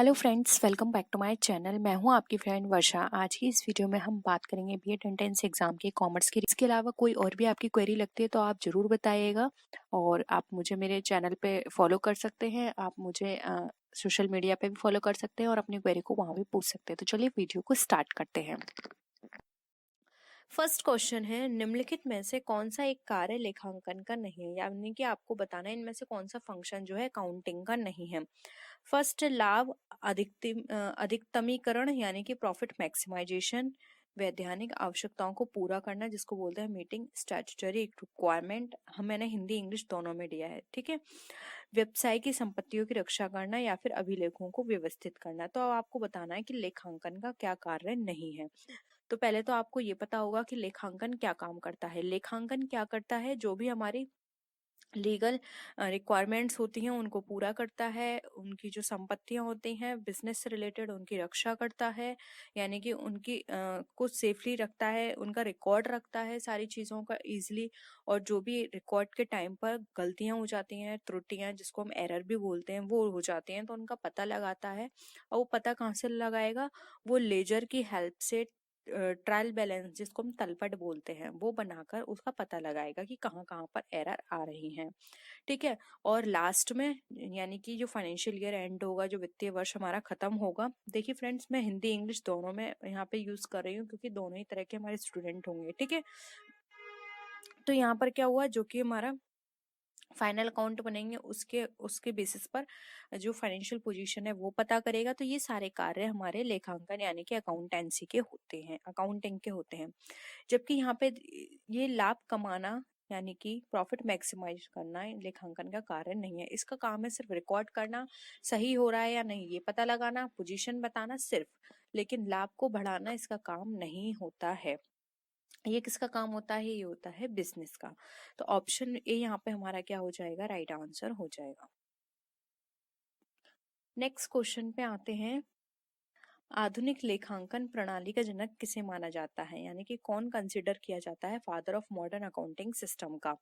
Hello friends, welcome back to my channel. मैं हूं आपकी फ्रेंड वर्षा। आज की इस वीडियो में हम बात करेंगे बीएड एंट्रेंस एग्जाम के कॉमर्स की। इसके अलावा कोई और भी आपकी क्वेरी लगती है तो आप ज़रूर बताइएगा। और आप मुझे मेरे चैनल पे फॉलो कर सकते हैं, आप मुझे सोशल मीडिया पे भी फॉलो कर सकते हैं और अपनी क्वेरी को वहाँ भी पूछ सकते हैं। तो चलिए वीडियो को स्टार्ट करते हैं। फर्स्ट क्वेश्चन है, निम्नलिखित में से कौन सा एक कार्य लेखांकन का नहीं है, यानी कि आपको बताना है इनमें से कौन सा फंक्शन जो है अकाउंटिंग का नहीं है। फर्स्ट, लाभ अधिकतमीकरण यानी कि प्रॉफिट मैक्सिमाइजेशन। वैधानिक आवश्यकताओं को पूरा करना जिसको बोलते हैं मीटिंग स्टैट्यूटरी रिक्वायरमेंट। मैंने हिंदी इंग्लिश दोनों में दिया है, ठीक है। व्यवसाय की संपत्तियों की रक्षा करना या फिर अभिलेखों को व्यवस्थित करना। तो अब आपको बताना है कि लेखांकन का क्या कार्य नहीं है। तो पहले तो आपको ये पता होगा कि लेखांकन क्या काम करता है। लेखांकन क्या करता है, जो भी हमारी लीगल रिक्वायरमेंट्स होती हैं उनको पूरा करता है। उनकी जो संपत्तियां होती हैं बिजनेस से रिलेटेड उनकी रक्षा करता है, यानी कि उनकी को सेफली रखता है, उनका रिकॉर्ड रखता है सारी चीज़ों का इजीली। और जो भी रिकॉर्ड के टाइम पर गलतियां हो जाती हैं, त्रुटियां जिसको हम एरर भी बोलते हैं, वो हो जाती हैं तो उनका पता लगाता है। और वो पता कहाँ से लगाएगा, वो लेजर की हेल्प से ट्रायल बैलेंस जिसको हम तलपट बोलते हैं वो बनाकर उसका पता लगाएगा कि कहाँ कहाँ पर एरर आ रही हैं, ठीक है। और लास्ट में यानी कि जो फाइनेंशियल ईयर एंड होगा, जो वित्तीय वर्ष हमारा खत्म होगा। देखिए फ्रेंड्स, मैं हिंदी इंग्लिश दोनों में यहाँ पे यूज कर रही हूँ क्योंकि दोनों ही तरह के हमारे स्टूडेंट होंगे, ठीक है। तो यहाँ पर क्या हुआ, जो कि हमारा फाइनल अकाउंट बनेंगे उसके उसके बेसिस पर जो फाइनेंशियल पोजीशन है वो पता करेगा। तो ये सारे कार्य हमारे लेखांकन यानी कि अकाउंटेंसी के होते हैं, अकाउंटिंग के होते हैं। जबकि यहाँ पे ये लाभ कमाना यानी कि प्रॉफिट मैक्सिमाइज करना लेखांकन का कार्य नहीं है। इसका काम है सिर्फ रिकॉर्ड करना, सही हो रहा है या नहीं ये पता लगाना, पोजीशन बताना सिर्फ, लेकिन लाभ को बढ़ाना इसका काम नहीं होता है। ये किसका काम होता है, ये होता है बिजनेस का। तो ऑप्शन ए यहाँ पे हमारा क्या हो जाएगा, राइट आंसर हो जाएगा। नेक्स्ट क्वेश्चन पे आते हैं। आधुनिक लेखांकन प्रणाली का जनक किसे माना जाता है, यानी कि कौन कंसिडर किया जाता है father of modern accounting system का।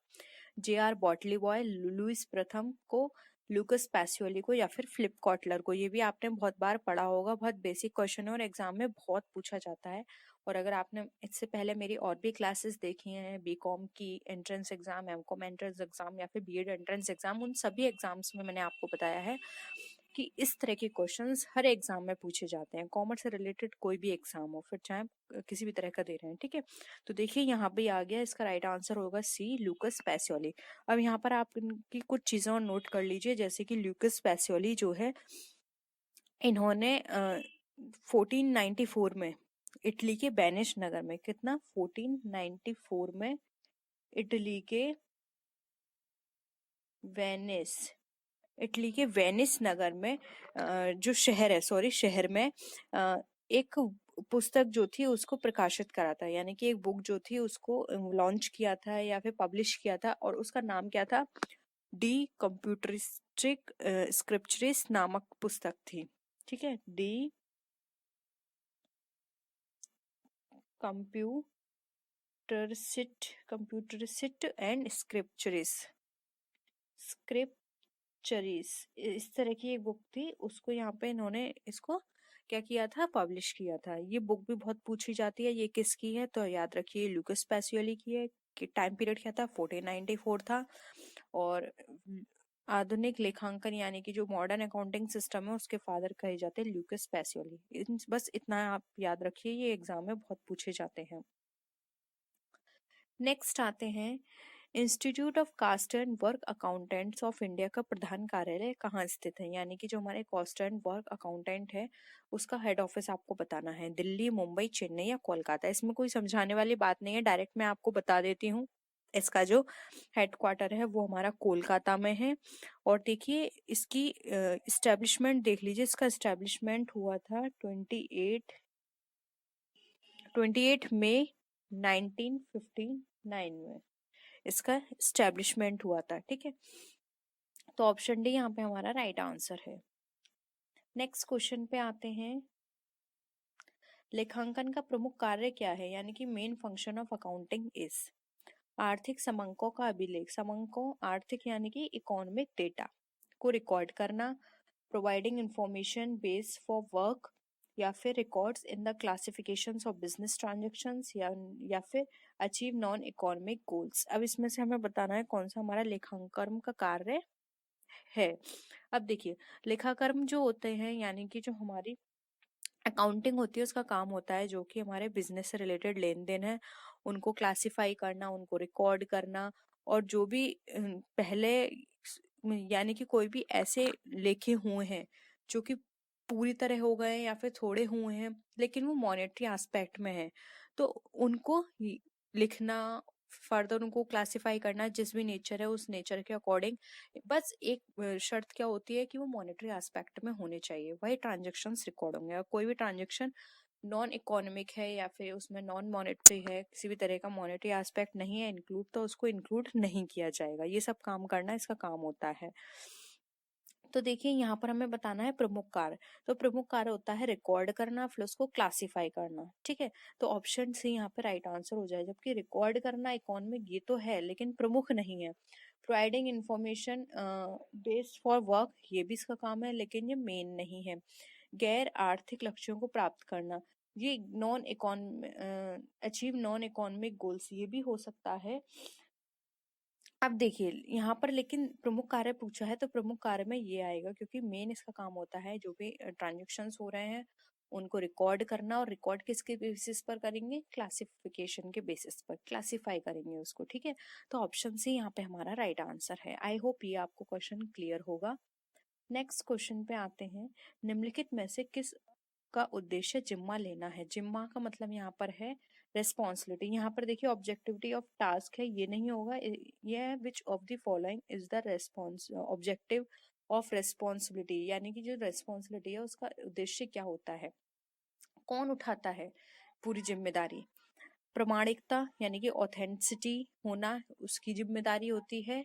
जे.आर. बॉटली बॉय, लुईस प्रथम को, लूकस पैसियोली को, या फिर फिलिप कॉटलर को। ये भी आपने बहुत बार पढ़ा होगा, बहुत बेसिक क्वेश्चन है और एग्जाम में बहुत पूछा जाता है। और अगर आपने इससे पहले मेरी और भी क्लासेस देखी हैं, बीकॉम की entrance exam, MCom entrance exam या फिर बीएड एंट्रेंस एग्जाम, उन सभी एग्जाम्स में मैंने आपको बताया है कि इस तरह के क्वेश्चंस हर एग्जाम में पूछे जाते हैं। कॉमर्स से रिलेटेड कोई भी एग्जाम हो, फिर चाहे किसी भी तरह का दे रहे हैं, ठीक है। तो देखिए यहाँ पे आ गया, इसका राइट आंसर होगा सी, लूकस पैसियोली। अब यहाँ पर आप इनकी कुछ चीजें और नोट कर लीजिए, जैसे कि लूकस पैसियोली जो है, इन्होंने 1494 में इटली के वेनिस नगर में, कितना 1494 में इटली के वेनिस इटली के वेनिस नगर में जो शहर है, सॉरी शहर में एक पुस्तक जो थी उसको प्रकाशित करा था, यानी कि एक बुक जो थी उसको लॉन्च किया था या फिर पब्लिश किया था। और उसका नाम क्या था, डी कंप्यूटरिस्टिक स्क्रिप्चरिस नामक पुस्तक थी, ठीक है। डी कंप्यूटरिस्ट एंड स्क्रिप्चरिस, इस तरह की एक बुक थी। उसको यहाँ पे इन्होंने इसको क्या किया था, पब्लिश किया था। ये बुक भी बहुत पूछी जाती है, ये किसकी है तो याद रखिए लूकस पैसियोली की है। कि टाइम पीरियड क्या था, 1494 था। और आधुनिक लेखांकन यानी कि जो मॉडर्न अकाउंटिंग सिस्टम है उसके फादर कहे जाते हैं लूकस पैसियोली। बस इतना आप याद रखिए, ये एग्जाम में बहुत पूछे जाते हैं। नेक्स्ट आते हैं, Institute of Cost and Work Accountants of India का प्रधान कार्यालय कहाँ स्थित है, यानी कि जो हमारे कॉस्ट एंड वर्क अकाउंटेंट है उसका हेड ऑफिस आपको बताना है। दिल्ली, मुंबई, चेन्नई या कोलकाता। इसमें कोई समझाने वाली बात नहीं है, डायरेक्ट मैं आपको बता देती हूँ। इसका जो हेडक्वार्टर है वो हमारा कोलकाता में है। और देखिए इसकी इस्टेब्लिशमेंट देख लीजिए, इसका इस्टेब्लिशमेंट हुआ था 28 मई 1959 में इसका इस्टेब्लिशमेंट हुआ था, ठीक है। तो ऑप्शन डी यहाँ पे हमारा राइट आंसर है। नेक्स्ट क्वेश्चन पे आते हैं, लेखांकन का प्रमुख कार्य क्या है, यानी कि main function of accounting is. आर्थिक समंकों का अभिलेख, समंकों आर्थिक यानी कि इकोनॉमिक डेटा को रिकॉर्ड करना, providing information base for work, या फिर records in the classifications of business transactions, या फिर अचीव नॉन इकोनॉमिक गोल्स। अब इसमें से हमें बताना है कौन सा हमारा लेखांकन का कार्य है। अब देखिए, लेखाकर्म जो होते हैं यानी कि जो हमारी अकाउंटिंग होती है उसका काम होता है जो कि हमारे बिजनेस से रिलेटेड लेन देन है उनको क्लासिफाई करना, उनको रिकॉर्ड करना, और जो भी पहले यानी कि कोई भी ऐसे लेखे हुए हैं जो कि पूरी तरह हो गए या फिर थोड़े हुए हैं लेकिन वो मॉनेटरी एस्पेक्ट में है, तो उनको लिखना, फर्दर उनको क्लासिफाई करना, जिस भी नेचर है उस नेचर के अकॉर्डिंग। बस एक शर्त क्या होती है कि वो मॉनेटरी एस्पेक्ट में होने चाहिए, वही ट्रांजेक्शन्स रिकॉर्ड होंगे। और कोई भी ट्रांजेक्शन नॉन इकोनॉमिक है या फिर उसमें नॉन मॉनेटरी है, किसी भी तरह का मॉनेटरी एस्पेक्ट नहीं है इंक्लूड, तो उसको इंक्लूड नहीं किया जाएगा। ये सब काम करना इसका काम होता है। तो देखिए यहाँ पर हमें बताना है प्रमुख कार्य। तो प्रमुख कार्य होता है रिकॉर्ड करना फिर उसको क्लासिफाई करना, ठीक है। तो ऑप्शन सी यहाँ पे राइट आंसर हो जाए, जबकि रिकॉर्ड करना इकोनॉमिक ये तो है लेकिन प्रमुख नहीं है। Providing information based for work ये भी इसका काम है लेकिन ये मेन नहीं है। गैर आर्थिक लक्ष्यों को प्राप्त करना, ये non achieve non economic goals ये भी हो सकता है। अब देखिए यहाँ पर लेकिन प्रमुख कार्य पूछा है तो प्रमुख कार्य में ये आएगा क्योंकि मेन इसका काम होता है जो भी ट्रांजेक्शन्स हो रहे हैं उनको रिकॉर्ड करना, और रिकॉर्ड किसके बेसिस पर करेंगे, क्लासिफिकेशन के बेसिस पर क्लासिफाई करेंगे उसको, ठीक है। तो ऑप्शन सी यहाँ पे हमारा राइट आंसर है। आई होप ये आपको क्वेश्चन क्लियर होगा। नेक्स्ट क्वेश्चन पे आते हैं। निम्नलिखित में से किस का उद्देश्य जिम्मा लेना है। जिम्मा का मतलब यहाँ पर है रेस्पॉन्सिबिलिटी। यहाँ पर देखिए ऑब्जेक्टिविटी ऑफ टास्क है, ये नहीं होगा, ये है which of the following is the response objective of responsibility, यानी कि जो रेस्पॉन्सिबिलिटी है उसका उद्देश्य क्या होता है, कौन उठाता है पूरी जिम्मेदारी। प्रमाणिकता यानी कि ऑथेंटिसिटी होना उसकी जिम्मेदारी होती है।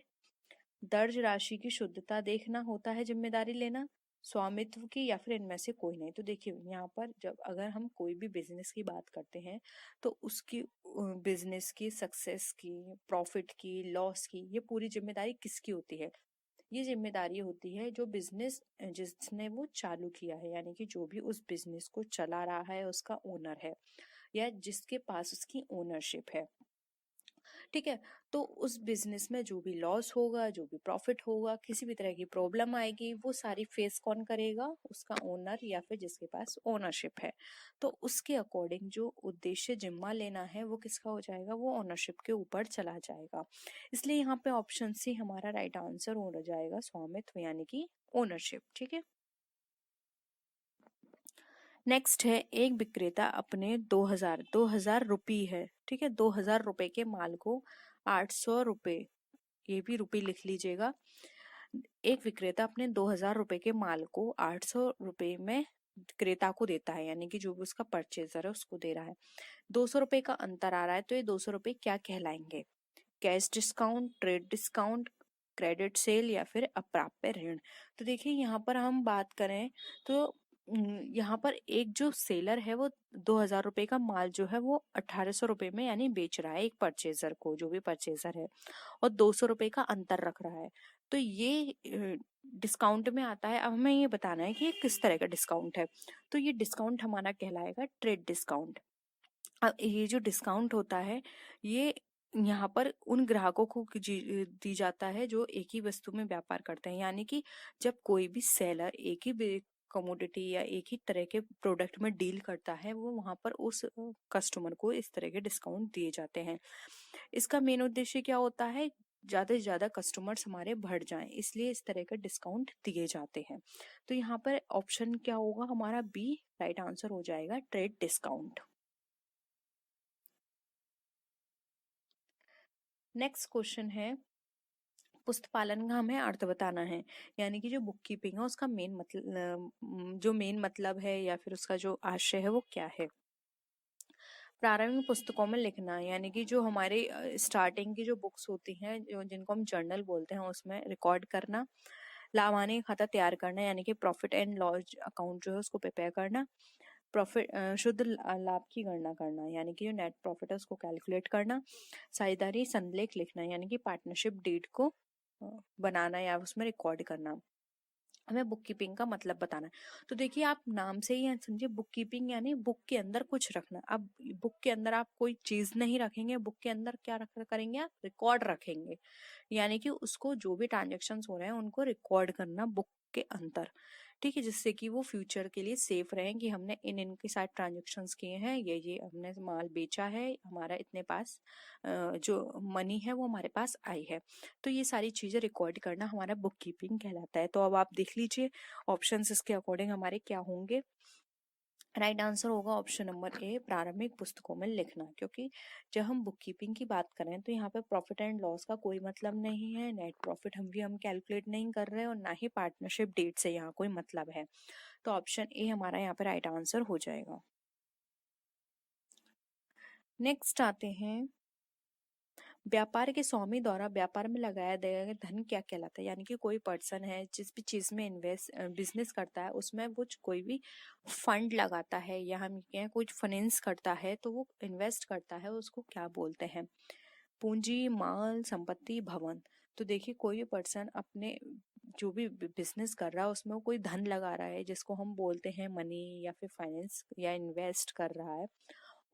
दर्ज राशि की शुद्धता देखना होता है जिम्मेदारी लेना। स्वामित्व की या फिर इनमें से कोई नहीं। तो देखिए यहाँ पर जब अगर हम कोई भी बिजनेस की बात करते हैं तो उसकी बिजनेस की सक्सेस की, प्रॉफिट की, लॉस की, ये पूरी जिम्मेदारी किसकी होती है, ये जिम्मेदारी होती है जो बिजनेस जिसने वो चालू किया है, यानी कि जो भी उस बिजनेस को चला रहा है उसका ओनर है या जिसके पास उसकी ओनरशिप है, ठीक है। तो उस बिजनेस में जो भी लॉस होगा, जो भी प्रॉफिट होगा, किसी भी तरह की प्रॉब्लम आएगी, वो सारी फेस कौन करेगा, उसका ओनर या फिर जिसके पास ओनरशिप है। तो उसके अकॉर्डिंग जो उद्देश्य जिम्मा लेना है वो किसका हो जाएगा, वो ओनरशिप के ऊपर चला जाएगा। इसलिए यहाँ पे ऑप्शन सी हमारा राइट आंसर हो जाएगा, स्वामित्व यानी कि ओनरशिप, ठीक है। नेक्स्ट है, एक विक्रेता अपने 2000 रुपये है, ठीक है, 2000 रुपए के माल को 800 रुपए, ये भी रुपए लिख लीजिएगा। एक विक्रेता अपने 2000 रुपए के माल को 800 रुपए में क्रेता को देता है, यानी कि जो भी उसका परचेजर है उसको दे रहा है। 200 रुपए का अंतर आ रहा है, तो ये 200 रुपए क्या कहलाएंगे, cash discount, trade discount, credit sale या फिर अप्राप्य ऋण। तो देखिए यहाँ पर हम बात करें तो यहाँ पर एक जो सेलर है वो 2000 रुपए का माल जो है वो 1800 रुपए में यानी बेच रहा है एक परचेजर को, जो भी परचेजर है, और 200 रुपए का अंतर रख रहा है। तो ये डिस्काउंट में आता है। अब हमें ये बताना है कि ये किस तरह का डिस्काउंट है। तो ये डिस्काउंट हमारा कहलाएगा ट्रेड डिस्काउंट। अब ये जो डिस्काउंट होता है ये यहाँ पर उन ग्राहकों को दी जाता है जो एक ही वस्तु में व्यापार करते हैं, यानी कि जब कोई भी सेलर एक ही कमोडिटी या एक ही तरह के प्रोडक्ट में डील करता है वो वहां पर उस कस्टमर को इस तरह के डिस्काउंट दिए जाते हैं। इसका मेन उद्देश्य क्या होता है, ज्यादा से ज्यादा कस्टमर्स हमारे बढ़ जाएं, इसलिए इस तरह के डिस्काउंट दिए जाते हैं। तो यहाँ पर ऑप्शन क्या होगा हमारा, बी राइट आंसर हो जाएगा, ट्रेड डिस्काउंट। नेक्स्ट क्वेश्चन है, पुस्तपालन का हमें अर्थ बताना है, यानी कि जो बुक कीपिंग है उसका मेन मतलब जो मेन मतलब है या फिर उसका जो आशय है वो क्या है। प्रारंभिक पुस्तकों में लिखना, यानी कि जो हमारे स्टार्टिंग की जो बुक्स होती हैं जो जिनको हम जर्नल बोलते हैं उसमें रिकॉर्ड करना। लाभानी खाता तैयार करना, यानी कि प्रॉफिट एंड लॉस अकाउंट जो है उसको प्रिपेयर करना। प्रॉफिट शुद्ध लाभ की गणना करना, यानी कि जो नेट प्रॉफिट है उसको कैलकुलेट करना। साझेदारी संलेख लिखना, यानी कि पार्टनरशिप डीड को बनाना या उसमें रिकॉर्ड करना। हमें बुक कीपिंग का मतलब बताना है। तो देखिए आप नाम से ही समझिए, बुक कीपिंग यानी बुक के अंदर कुछ रखना। अब बुक के अंदर आप कोई चीज नहीं रखेंगे, बुक के अंदर क्या रख करेंगे आप, रिकॉर्ड रखेंगे। यानी कि उसको जो भी ट्रांजेक्शन्स हो रहे हैं उनको रिकॉर्ड करना बुक के अंदर, ठीक है, जिससे कि वो फ्यूचर के लिए सेफ रहें कि हमने इन इनके साथ ट्रांजेक्शन्स किए हैं, ये हमने माल बेचा है, हमारा इतने पास जो मनी है वो हमारे पास आई है। तो ये सारी चीजें रिकॉर्ड करना हमारा बुक कीपिंग कहलाता है। तो अब आप देख लीजिए ऑप्शंस इसके अकॉर्डिंग हमारे क्या होंगे। राइट आंसर होगा ऑप्शन नंबर ए, प्रारंभिक पुस्तकों में लिखना। क्योंकि जब हम बुक कीपिंग की बात करें तो यहाँ पे प्रॉफिट एंड लॉस का कोई मतलब नहीं है, नेट प्रॉफिट हम कैलकुलेट नहीं कर रहे हैं, और ना ही पार्टनरशिप डेट से यहाँ कोई मतलब है। तो ऑप्शन ए हमारा यहाँ पे राइट आंसर हो जाएगा। नेक्स्ट आते हैं, व्यापार के स्वामी द्वारा व्यापार में लगाया गया धन क्या कहलाता है। यानी कि कोई पर्सन है जिस भी चीज में इन्वेस्ट बिजनेस करता है उसमें वो कोई भी फंड लगाता है या हम कहें कुछ फाइनेंस करता है तो वो इन्वेस्ट करता है, उसको क्या बोलते हैं, पूंजी, माल, संपत्ति, भवन। तो देखिए कोई भी पर्सन अपने जो भी बिजनेस कर रहा है उसमें वो कोई धन लगा रहा है जिसको हम बोलते हैं मनी या फिर फाइनेंस या इन्वेस्ट कर रहा है,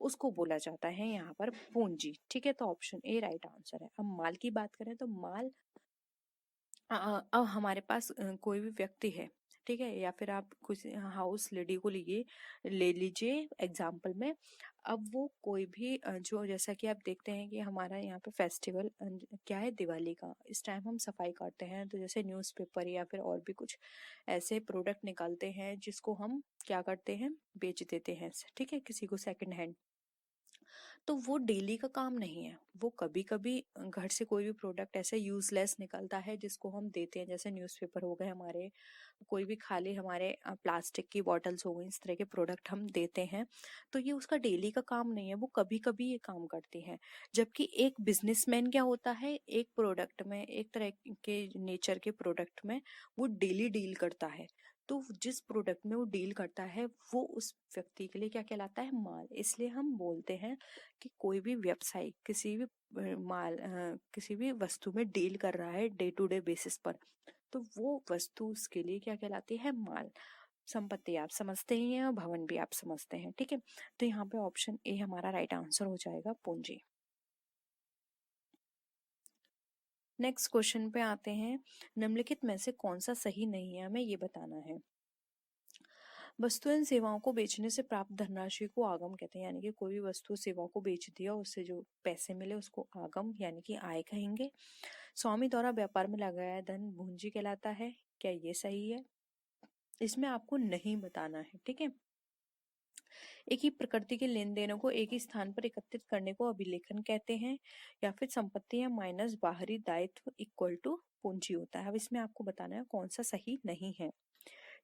उसको बोला जाता है यहाँ पर पूंजी। ठीक है, तो ऑप्शन ए राइट आंसर है। अब माल की बात करें तो माल अब हमारे पास कोई भी व्यक्ति है, ठीक है, या फिर आप कुछ हाउस लेडी को ले लीजिए एग्जाम्पल में। अब वो कोई भी जो जैसा कि आप देखते हैं कि हमारा यहाँ पे फेस्टिवल क्या है, दिवाली का, इस टाइम हम सफाई करते हैं, तो जैसे न्यूज़पेपर या फिर और भी कुछ ऐसे प्रोडक्ट निकालते हैं जिसको हम क्या करते हैं, बेच देते हैं, ठीक है, किसी को सेकंड हैंड। तो वो डेली का काम नहीं है, वो कभी कभी घर से कोई भी प्रोडक्ट ऐसे यूजलेस निकलता है जिसको हम देते हैं, जैसे न्यूज़पेपर हो गए हमारे, कोई भी खाली हमारे प्लास्टिक की बॉटल्स हो गई, इस तरह के प्रोडक्ट हम देते हैं। तो ये उसका डेली का काम नहीं है, वो कभी कभी ये काम करती है। जबकि एक बिजनेसमैन क्या होता है, एक प्रोडक्ट में, एक तरह के नेचर के प्रोडक्ट में वो डेली डील करता है। तो जिस प्रोडक्ट में वो डील करता है वो उस व्यक्ति के लिए क्या कहलाता है, माल। इसलिए हम बोलते हैं कि कोई भी व्यवसायी किसी भी किसी भी वस्तु में डील कर रहा है डे टू डे बेसिस पर, तो वो वस्तु उसके लिए क्या कहलाती है, माल। संपत्ति आप समझते ही हैं और भवन भी आप समझते हैं, ठीक है। तो यहाँ पे ऑप्शन ए हमारा राइट आंसर हो जाएगा, पूंजी। नेक्स्ट क्वेश्चन पे आते हैं, निम्नलिखित में से कौन सा सही नहीं है, हमें ये बताना है। वस्तु एवं सेवाओं को बेचने से प्राप्त धनराशि को आगम कहते हैं। यानी कि कोई भी वस्तु सेवा को बेच दिया, उससे जो पैसे मिले उसको आगम यानी कि आय कहेंगे। स्वामी द्वारा व्यापार में लगाया धन पूंजी कहलाता है, क्या ये सही है, इसमें आपको नहीं बताना है, ठीक है। एक ही प्रकृति के लेन देनों को एक ही स्थान पर एकत्रित करने को अभिलेखन कहते हैं, या फिर संपत्ति या माइनस बाहरी दायित्व इक्वल टू पूंजी होता है। अब इसमें आपको बताना है कौन सा सही नहीं है,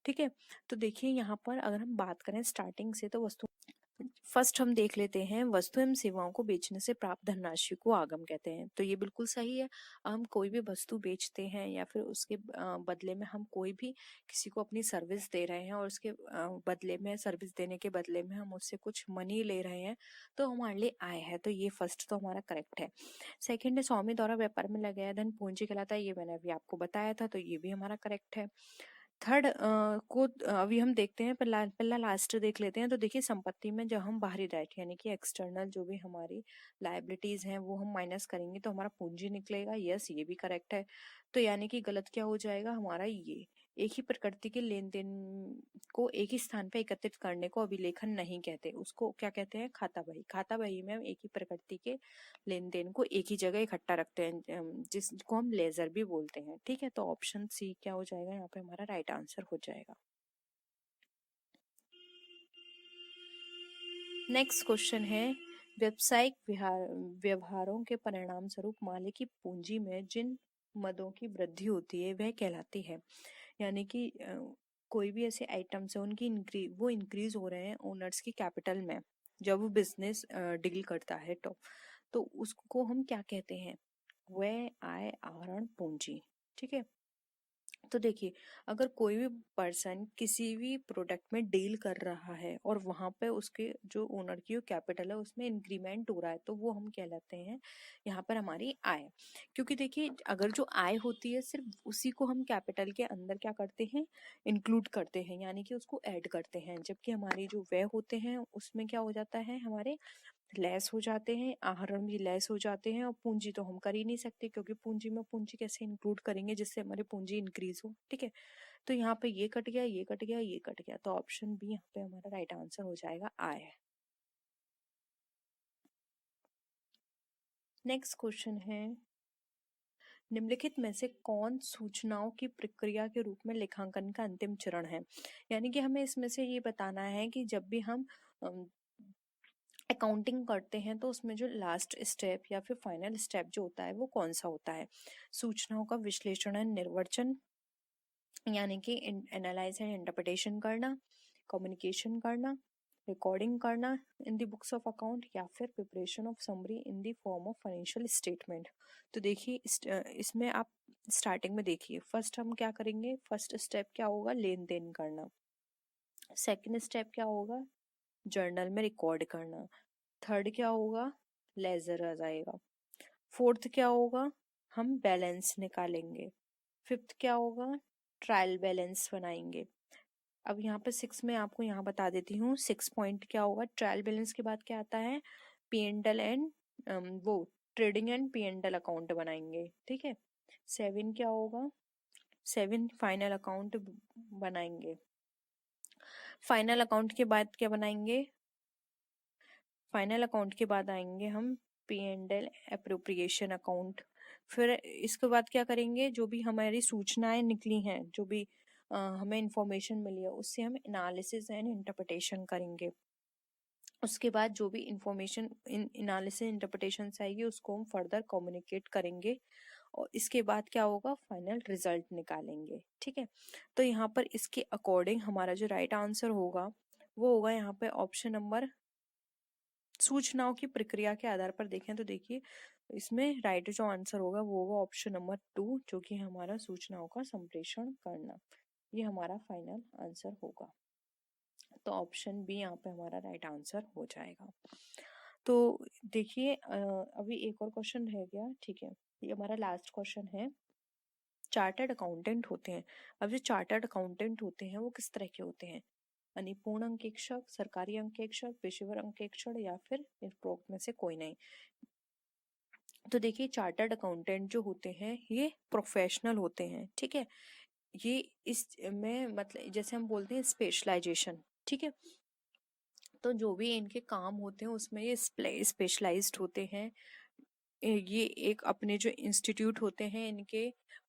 ठीक है। तो देखिए यहाँ पर अगर हम बात करें स्टार्टिंग से, तो वस्तु फर्स्ट हम देख लेते हैं, वस्तु एवं सेवाओं को बेचने से प्राप्त धनराशि को आगम कहते हैं। तो ये बिल्कुल सही है। हम कोई भी वस्तु बेचते हैं या फिर उसके बदले में हम कोई भी किसी को अपनी सर्विस दे रहे हैं और उसके बदले में, सर्विस देने के बदले में हम उससे कुछ मनी ले रहे हैं, तो हमारे लिए आय है। तो ये फर्स्ट तो हमारा करेक्ट है। सेकेंड है, स्वामी द्वारा व्यापार में लगाया धन पूंजी कहलाता है, ये मैंने अभी आपको बताया था, तो ये भी हमारा करेक्ट है। थर्ड को अभी हम देखते हैं, पहला लास्ट देख लेते हैं। तो देखिए संपत्ति में जब हम बाहरी दायित्व यानी कि एक्सटर्नल जो भी हमारी लायबिलिटीज हैं वो हम माइनस करेंगे तो हमारा पूंजी निकलेगा। यस, ये भी करेक्ट है। तो यानी कि गलत क्या हो जाएगा हमारा, ये एक ही प्रकृति के लेन देन को एक ही स्थान पे एकत्रित करने को अभिलेखन नहीं कहते, उसको क्या कहते हैं, खाता बही। खाता बही में हम एक ही प्रकृति के लेन देन को एक ही जगह इकट्ठा रखते हैं, जिसको हम लेजर भी बोलते हैं, ठीक है। तो ऑप्शन सी क्या हो जाएगा, यहाँ पे हमारा राइट आंसर हो जाएगा। नेक्स्ट क्वेश्चन है, व्यावसायिक व्यवहारों के परिणाम स्वरूप मालिक की पूंजी में जिन मदों की वृद्धि होती है वह कहलाती है। यानी कि कोई भी ऐसे आइटम्स है उनकी वो इंक्रीज हो रहे हैं ओनर्स की कैपिटल में जब वो बिजनेस डील करता है, तो उसको हम क्या कहते हैं, वह आय, आहरण, पूंजी, ठीक है। तो देखिए, अगर कोई भी पर्सन किसी भी प्रोडक्ट में डील कर रहा है और वहां पे उसके जो ओनर की कैपिटल है उसमें इंक्रीमेंट हो रहा है, तो वो हम कहलाते हैं यहाँ पर हमारी आय। क्योंकि देखिए, अगर जो आय होती है सिर्फ उसी को हम कैपिटल के अंदर क्या करते हैं, इंक्लूड करते हैं, यानी कि उसको ऐड करते हैं, जबकि हमारी जो व्यय होते हैं उसमें क्या हो जाता है, हमारे लेस हो जाते हैं, आहरण भी लेस हो जाते हैं, और पूंजी तो हम कर ही नहीं सकते, क्योंकि पूंजी में पूंजी कैसे इंक्लूड करेंगे जिससे हमारी पूंजी इंक्रीज हो। ठीक है, तो यहाँ पे ये कट गया, ये कट गया, ये कट गया, तो ऑप्शन बी यहाँ पे हमारा राइट आंसर हो जाएगा आय। नेक्स्ट क्वेश्चन है, निम्नलिखित में से कौन सूचनाओं की प्रक्रिया के रूप में लेखांकन का अंतिम चरण है। यानी कि हमें इसमें से ये बताना है कि जब भी हम अकाउंटिंग करते हैं तो उसमें जो लास्ट स्टेप या फिर फाइनल स्टेप जो होता है वो कौन सा होता है। सूचनाओं का विश्लेषण एंड निर्वचन, यानी कि एनालाइज एंड इंटरप्रिटेशन करना, कम्युनिकेशन करना, रिकॉर्डिंग करना in the books of account, या फिर preparation of summary in the form of financial statement. तो देखिए, इसमें आप स्टार्टिंग में देखिए, फर्स्ट हम क्या करेंगे, फर्स्ट स्टेप क्या होगा, लेन देन करना। सेकंड स्टेप क्या होगा, जर्नल में रिकॉर्ड करना। थर्ड क्या होगा, लेजर आ जाएगा। फोर्थ क्या होगा, हम बैलेंस निकालेंगे। फिफ्थ क्या होगा, ट्रायल बैलेंस बनाएंगे। अब यहाँ पे 6 में आपको यहाँ बता देती हूँ, 6 पॉइंट क्या होगा, ट्रायल बैलेंस के बाद क्या आता है, P&L एंड वो ट्रेडिंग एंड P&L अकाउंट बनाएंगे। ठीक है, 7 क्या होगा, 7 फाइनल अकाउंट बनाएंगे। फाइनल अकाउंट के बाद क्या बनाएंगे, फाइनल अकाउंट के बाद आएंगे हम P&L एप्रोप्रिएशन अकाउंट। फिर इसके बाद क्या करेंगे, जो भी हमारी सूचनाएं निकली हैं, जो भी हमें इंफॉर्मेशन मिली है, उससे हम एनालिसिस एंड इंटरप्रिटेशन करेंगे। उसके बाद जो भी इंफॉर्मेशन एनालिसिस इंटरप्रिटेशन से आएगी उसको हम फर्दर कम्युनिकेट करेंगे, और इसके बाद क्या होगा, फाइनल रिजल्ट निकालेंगे। ठीक है, तो यहाँ पर इसके अकॉर्डिंग हमारा जो राइट आंसर होगा वो होगा यहाँ पे ऑप्शन नंबर, सूचनाओं की प्रक्रिया के आधार पर देखें तो देखिए इसमें राइट जो आंसर होगा वो होगा ऑप्शन नंबर 2, जो कि हमारा सूचनाओं का संप्रेषण करना, ये हमारा फाइनल आंसर होगा। तो ऑप्शन बी यहाँ पे हमारा राइट आंसर हो जाएगा। तो देखिए, अभी एक और क्वेश्चन रह गया। ठीक है, ये हमारा लास्ट क्वेश्चन है, चार्टर्ड अकाउंटेंट होते हैं। अब जो चार्टर्ड अकाउंटेंट होते हैं वो किस तरह के होते हैं, यानी पूर्ण अंकेक्षक, सरकारी अंकेक्षक, पेशेवर अंकेक्षक, या फिर उपरोक्त में से कोई नहीं। तो देखिए, चार्टर्ड अकाउंटेंट जो होते हैं ये प्रोफेशनल होते हैं। ठीक है, ये इस में मतलब जैसे हम बोलते हैं स्पेशलाइजेशन। ठीक है, तो जो भी इनके काम होते हैं उसमें ये स्पेशलाइज्ड होते हैं। ये एक अपने जो इंस्टीट्यूट होते हैं इनके,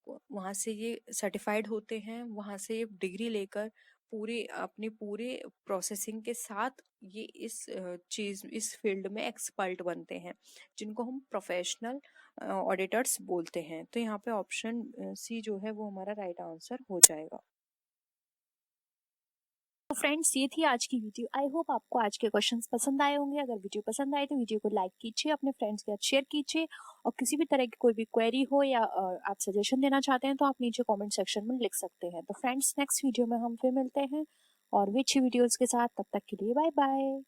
वहाँ से ये सर्टिफाइड होते हैं, वहाँ से ये डिग्री लेकर पूरे अपने पूरे प्रोसेसिंग के साथ ये इस चीज इस फील्ड में एक्सपर्ट बनते हैं, जिनको हम प्रोफेशनल ऑडिटर्स बोलते हैं। तो यहाँ पे ऑप्शन सी जो है वो हमारा राइट आंसर हो जाएगा। तो फ्रेंड्स, ये थी आज की वीडियो। आई होप आपको आज के क्वेश्चंस पसंद आए होंगे। अगर वीडियो पसंद आए तो वीडियो को लाइक कीजिए, अपने फ्रेंड्स के साथ शेयर कीजिए, और किसी भी तरह की कोई भी क्वेरी हो या आप सजेशन देना चाहते हैं तो आप नीचे कमेंट सेक्शन में लिख सकते हैं। तो फ्रेंड्स, नेक्स्ट वीडियो में हम फिर मिलते हैं और भी अच्छी वीडियोस के साथ। तब तक के लिए बाय बाय।